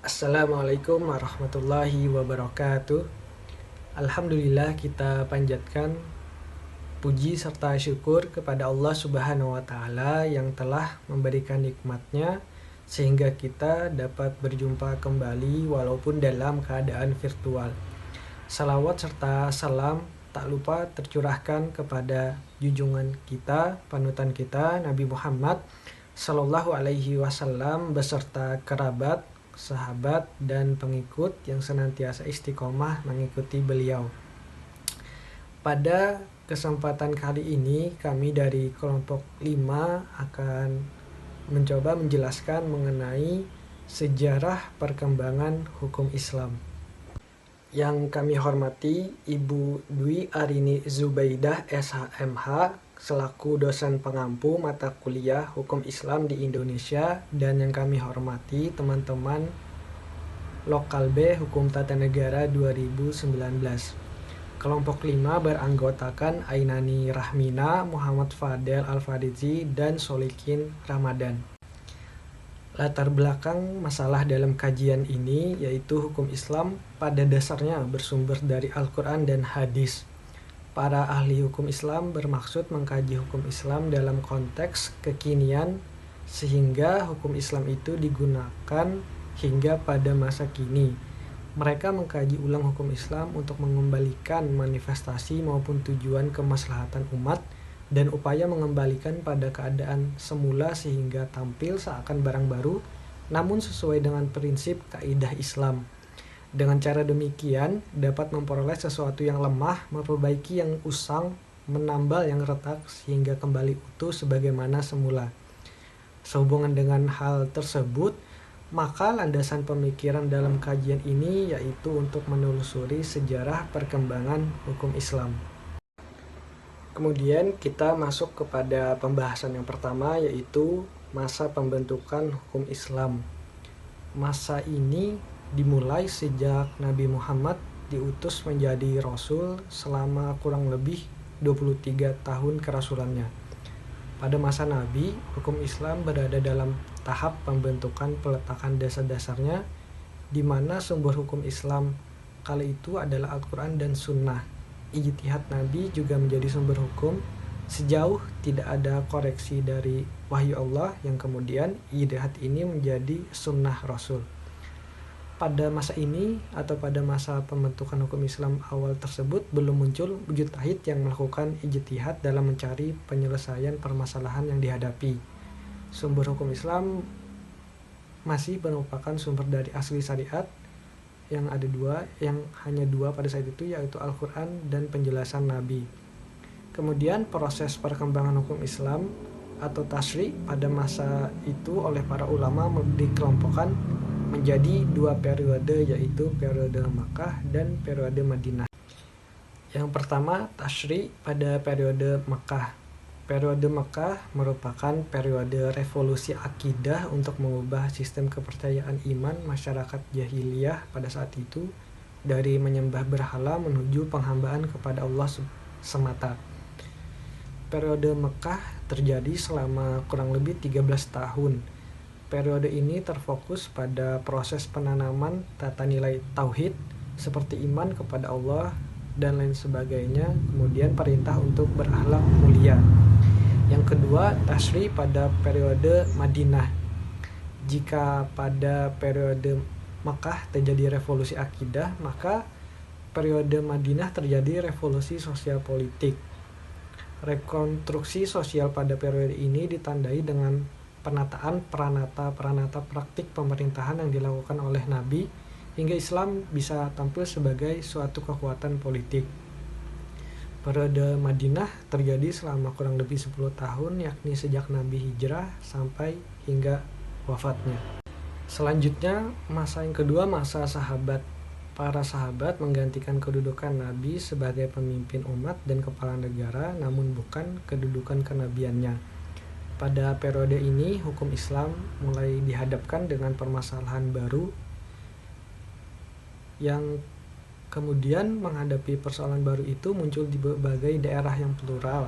Assalamualaikum warahmatullahi wabarakatuh. Alhamdulillah, kita panjatkan puji serta syukur kepada Allah Subhanahu wa Ta'ala yang telah memberikan nikmatnya sehingga kita dapat berjumpa kembali walaupun dalam keadaan virtual. Salawat serta salam tak lupa tercurahkan kepada junjungan kita, panutan kita, Nabi Muhammad Sallallahu Alaihi Wasallam beserta kerabat, sahabat, dan pengikut yang senantiasa istiqomah mengikuti beliau. Pada kesempatan kali ini kami dari kelompok 5 akan mencoba menjelaskan mengenai sejarah perkembangan hukum Islam. Yang kami hormati Ibu Dwi Arini Zubaidah SHMH selaku dosen pengampu mata kuliah Hukum Islam di Indonesia, dan yang kami hormati teman-teman Lokal B Hukum Tata Negara 2019. Kelompok 5 beranggotakan Ainani Rahmina, Muhammad Fadel Al-Farizi, dan Solikin Ramadan. Latar belakang masalah dalam kajian ini yaitu hukum Islam pada dasarnya bersumber dari Al-Quran dan Hadis. Para ahli hukum Islam bermaksud mengkaji hukum Islam dalam konteks kekinian sehingga hukum Islam itu digunakan hingga pada masa kini. Mereka mengkaji ulang hukum Islam untuk mengembalikan manifestasi maupun tujuan kemaslahatan umat dan upaya mengembalikan pada keadaan semula sehingga tampil seakan barang baru namun sesuai dengan prinsip kaidah Islam. Dengan cara demikian dapat memperoleh sesuatu yang lemah, memperbaiki yang usang, menambal yang retak sehingga kembali utuh sebagaimana semula. Sehubungan dengan hal tersebut, maka landasan pemikiran dalam kajian ini yaitu untuk menelusuri sejarah perkembangan hukum Islam. Kemudian kita masuk kepada pembahasan yang pertama yaitu masa pembentukan hukum Islam. Masa ini dimulai sejak Nabi Muhammad diutus menjadi Rasul selama kurang lebih 23 tahun kerasulannya. Pada masa Nabi, hukum Islam berada dalam tahap pembentukan peletakan dasar-dasarnya, di mana sumber hukum Islam kala itu adalah Al-Quran dan Sunnah. Ijtihad Nabi juga menjadi sumber hukum sejauh tidak ada koreksi dari wahyu Allah yang kemudian ijtihad ini menjadi sunnah Rasul. Pada masa ini atau pada masa pembentukan hukum Islam awal tersebut belum muncul mujtahid yang melakukan ijtihad dalam mencari penyelesaian permasalahan yang dihadapi. Sumber hukum Islam masih merupakan sumber dari asli syariat yang hanya dua pada saat itu, yaitu Al-Quran dan penjelasan Nabi. Kemudian proses perkembangan hukum Islam atau tasyri' pada masa itu oleh para ulama dikelompokkan menjadi dua periode, yaitu periode Makkah dan periode Madinah. Yang pertama, tasyri' pada periode Makkah. Periode Makkah merupakan periode revolusi akidah untuk mengubah sistem kepercayaan iman masyarakat jahiliyah pada saat itu dari menyembah berhala menuju penghambaan kepada Allah semata. Periode Makkah terjadi selama kurang lebih 13 tahun. Periode ini terfokus pada proses penanaman tata nilai tauhid seperti iman kepada Allah dan lain sebagainya, kemudian perintah untuk berakhlak mulia. Yang kedua, tasyri' pada periode Madinah. Jika pada periode Makkah terjadi revolusi akidah, maka periode Madinah terjadi revolusi sosial politik. Rekonstruksi sosial pada periode ini ditandai dengan penataan peranata praktik pemerintahan yang dilakukan oleh Nabi hingga Islam bisa tampil sebagai suatu kekuatan politik. Periode Madinah terjadi selama kurang lebih 10 tahun, yakni sejak Nabi hijrah sampai hingga wafatnya. Selanjutnya, masa yang kedua, masa sahabat. Para sahabat menggantikan kedudukan Nabi sebagai pemimpin umat dan kepala negara, namun bukan kedudukan kenabiannya. Pada periode ini, hukum Islam mulai dihadapkan dengan permasalahan baru yang kemudian menghadapi persoalan baru itu muncul di berbagai daerah yang plural.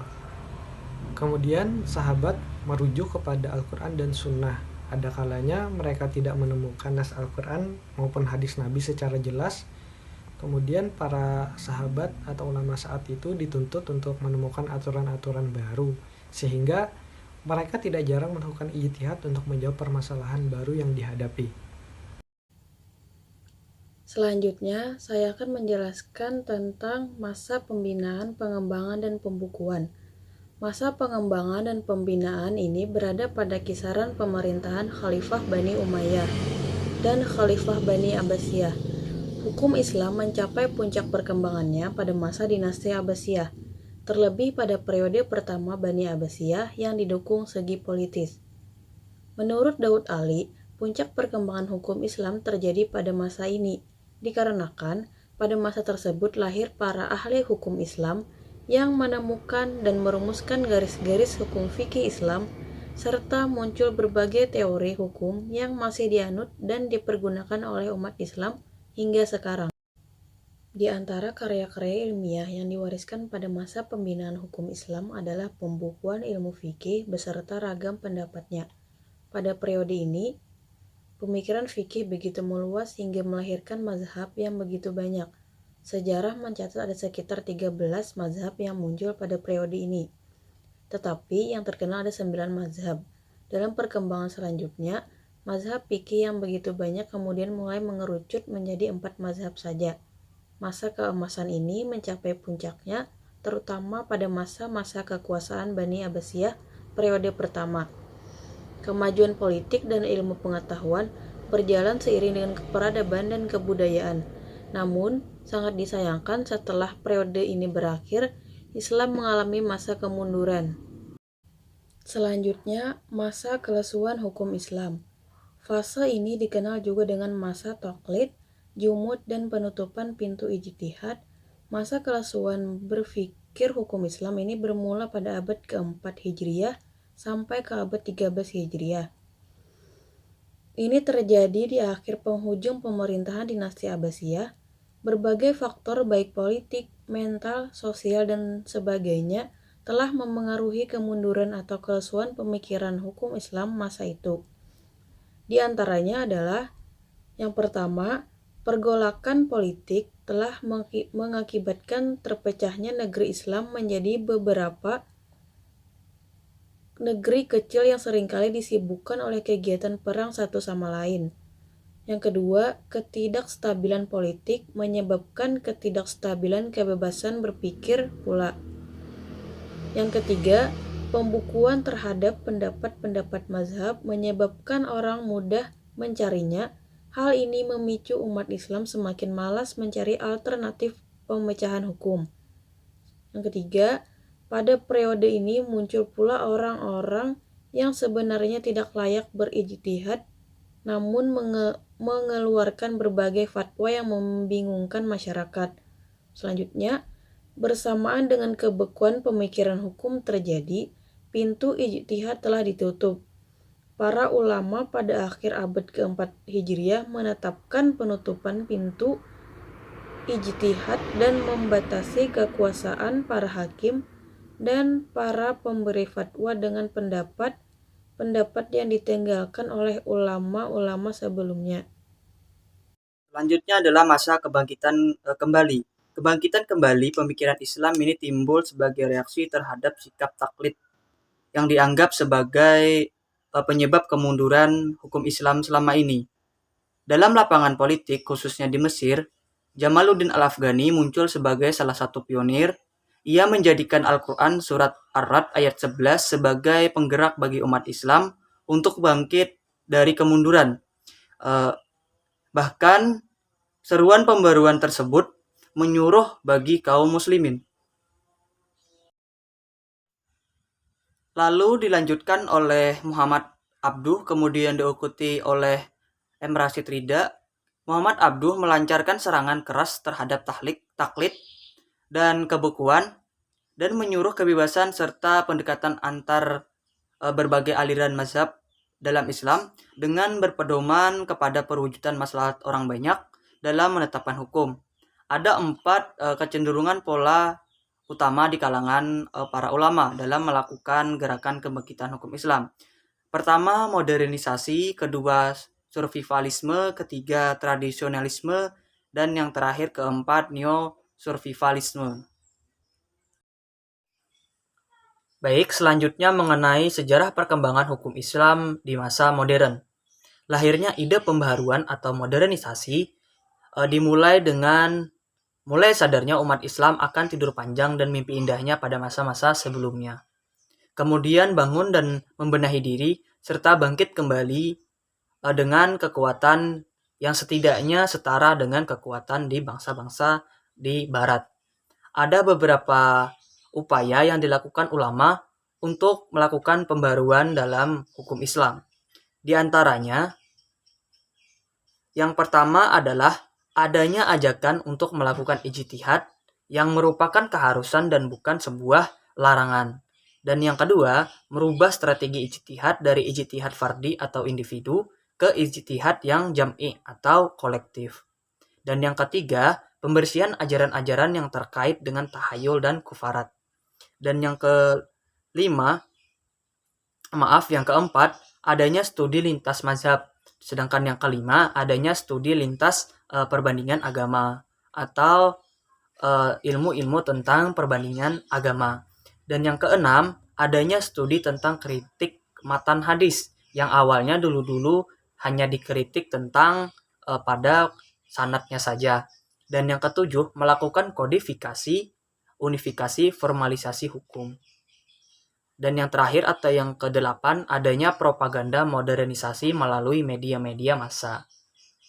Kemudian sahabat merujuk kepada Al-Quran dan Sunnah. Ada kalanya mereka tidak menemukan nas Al-Quran maupun hadis Nabi secara jelas. Kemudian para sahabat atau ulama saat itu dituntut untuk menemukan aturan-aturan baru, sehingga mereka tidak jarang melakukan ijtihad untuk menjawab permasalahan baru yang dihadapi. Selanjutnya, saya akan menjelaskan tentang masa pembinaan, pengembangan, dan pembukuan. Masa pengembangan dan pembinaan ini berada pada kisaran pemerintahan Khalifah Bani Umayyah dan Khalifah Bani Abbasiyah. Hukum Islam mencapai puncak perkembangannya pada masa dinasti Abbasiyah, terlebih pada periode pertama Bani Abbasiyah yang didukung segi politis. Menurut Daud Ali, puncak perkembangan hukum Islam terjadi pada masa ini, dikarenakan pada masa tersebut lahir para ahli hukum Islam yang menemukan dan merumuskan garis-garis hukum fikih Islam, serta muncul berbagai teori hukum yang masih dianut dan dipergunakan oleh umat Islam hingga sekarang. Di antara karya-karya ilmiah yang diwariskan pada masa pembinaan hukum Islam adalah pembukuan ilmu fikih beserta ragam pendapatnya. Pada periode ini, pemikiran fikih begitu meluas hingga melahirkan mazhab yang begitu banyak. Sejarah mencatat ada sekitar 13 mazhab yang muncul pada periode ini. Tetapi yang terkenal ada 9 mazhab. Dalam perkembangan selanjutnya, mazhab fikih yang begitu banyak kemudian mulai mengerucut menjadi 4 mazhab saja. Masa keemasan ini mencapai puncaknya terutama pada masa-masa kekuasaan Bani Abbasiyah periode pertama. Kemajuan politik dan ilmu pengetahuan berjalan seiring dengan peradaban dan kebudayaan. Namun, sangat disayangkan setelah periode ini berakhir, Islam mengalami masa kemunduran. Selanjutnya, masa kelesuan hukum Islam. Fase ini dikenal juga dengan masa taklid, jumud, dan penutupan pintu ijtihad. Masa kelesuan berfikir hukum Islam ini bermula pada abad ke-4 Hijriah sampai ke abad 13 Hijriah. Ini terjadi di akhir penghujung pemerintahan dinasti Abbasiyah. Berbagai faktor baik politik, mental, sosial, dan sebagainya telah memengaruhi kemunduran atau kelesuan pemikiran hukum Islam masa itu. Di antaranya adalah yang pertama, pergolakan politik telah mengakibatkan terpecahnya negeri Islam menjadi beberapa negeri kecil yang seringkali disibukkan oleh kegiatan perang satu sama lain. Yang kedua, ketidakstabilan politik menyebabkan ketidakstabilan kebebasan berpikir pula. Yang ketiga, pembukuan terhadap pendapat-pendapat mazhab menyebabkan orang mudah mencarinya. Hal ini memicu umat Islam semakin malas mencari alternatif pemecahan hukum. Yang ketiga, pada periode ini muncul pula orang-orang yang sebenarnya tidak layak berijtihad namun mengeluarkan berbagai fatwa yang membingungkan masyarakat. Selanjutnya, bersamaan dengan kebekuan pemikiran hukum terjadi, pintu ijtihad telah ditutup. Para ulama pada akhir abad ke-4 Hijriah menetapkan penutupan pintu ijtihad dan membatasi kekuasaan para hakim dan para pemberi fatwa dengan pendapat yang ditinggalkan oleh ulama-ulama sebelumnya. Selanjutnya adalah masa kebangkitan kembali. Kebangkitan kembali pemikiran Islam ini timbul sebagai reaksi terhadap sikap taklid yang dianggap sebagai penyebab kemunduran hukum Islam selama ini. Dalam lapangan politik, khususnya di Mesir, Jamaluddin Al-Afghani muncul sebagai salah satu pionir. Ia menjadikan Al-Quran surat Ar-Ra'd ayat 11 sebagai penggerak bagi umat Islam untuk bangkit dari kemunduran. Bahkan seruan pembaruan tersebut menyuruh bagi kaum muslimin. Lalu dilanjutkan oleh Muhammad Abduh, kemudian diikuti oleh M. Rashid Ridha. Muhammad Abduh melancarkan serangan keras terhadap taklid dan kebekuan dan menyuruh kebebasan serta pendekatan antar berbagai aliran mazhab dalam Islam dengan berpedoman kepada perwujudan maslahat orang banyak dalam menetapkan hukum. Ada 4 kecenderungan pola utama di kalangan para ulama dalam melakukan gerakan kebangkitan hukum Islam. Pertama, modernisasi, kedua, survivalisme, ketiga, tradisionalisme, dan yang terakhir keempat, neo-survivalisme. Baik, selanjutnya mengenai sejarah perkembangan hukum Islam di masa modern. Lahirnya ide pembaharuan atau modernisasi dimulai dengan mulai sadarnya umat Islam akan tidur panjang dan mimpi indahnya pada masa-masa sebelumnya. Kemudian bangun dan membenahi diri serta bangkit kembali dengan kekuatan yang setidaknya setara dengan kekuatan di bangsa-bangsa di barat. Ada beberapa upaya yang dilakukan ulama untuk melakukan pembaruan dalam hukum Islam. Di antaranya, yang pertama adalah adanya ajakan untuk melakukan ijtihad yang merupakan keharusan dan bukan sebuah larangan. Dan yang kedua, merubah strategi ijtihad dari ijtihad fardi atau individu ke ijtihad yang jam'i atau kolektif. Dan yang ketiga, pembersihan ajaran-ajaran yang terkait dengan tahayul dan kufarat. Dan yang keempat, adanya studi lintas mazhab. Sedangkan yang kelima, adanya studi lintas perbandingan agama atau ilmu-ilmu tentang perbandingan agama. Dan yang keenam, adanya studi tentang kritik matan hadis yang awalnya dulu-dulu hanya dikritik tentang pada sanadnya saja. Dan yang ketujuh, melakukan kodifikasi, unifikasi, formalisasi hukum. Dan yang terakhir atau yang kedelapan, adanya propaganda modernisasi melalui media-media massa.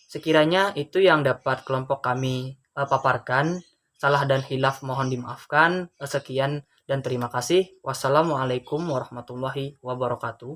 Sekiranya itu yang dapat kelompok kami paparkan. Salah dan hilaf mohon dimaafkan. Sekian dan terima kasih. Wassalamualaikum warahmatullahi wabarakatuh.